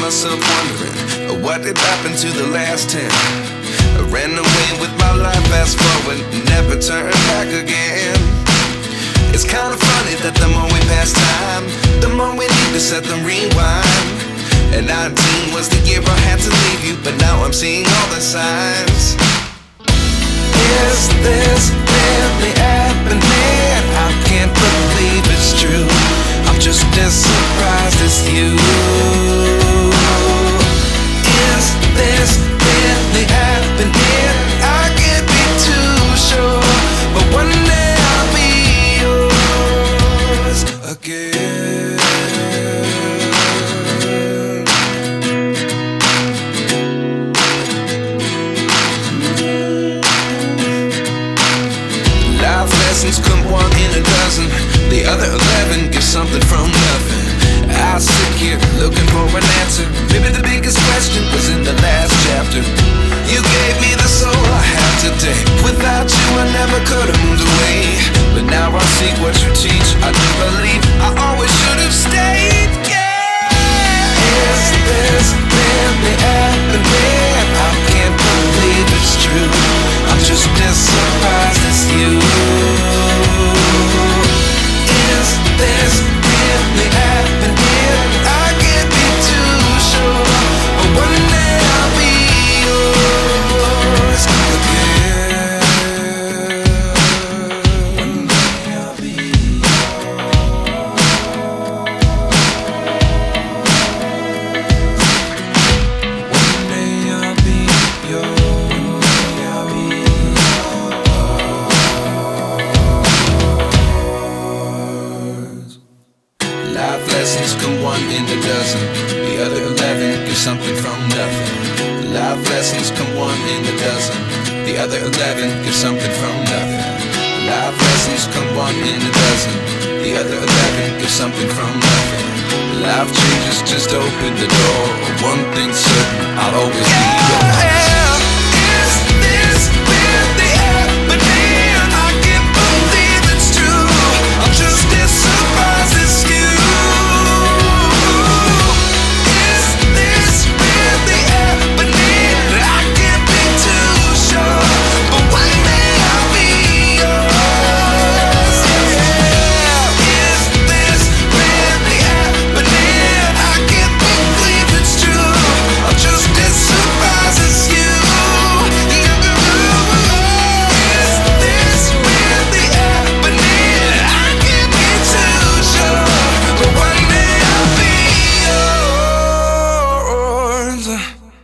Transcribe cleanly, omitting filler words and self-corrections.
myself wondering, what did happen to the last 10? I ran away with my life, fast forward, never turn back again. It's kinda funny that the more we pass time, the more we need to set the rewind. And 19 was the year I had to leave you, but now I'm seeing all the signs. Is this really happening? I can't believe it's true. I'm just as surprised as you. Is this really happening? I can't be too sure, but one day I'll be yours again. Life lessons come one in a dozen. The other 11 give something from nothing. I sit here looking for an answer. Maybe the biggest question was in the last chapter. You gave me the soul I have today. Without you I never could have moved away. But now I see what you teach. I do believe I always should have stayed. Yeah. Is this really happening? I can't believe it's true. I'm just as surprised as you. Is this really happening? I can't be too sure, but one day I'll be yours again. One day I'll be yours. One day I'll be yours. I'll be yours. Life lessons come one in a dozen. The other 11 give something from nothing. Life lessons come one in a dozen. The other 11 give something from nothing. Life lessons come one in a dozen. The other 11 give something from nothing. Life changes just open the door. One thing's certain, I'll always be yours.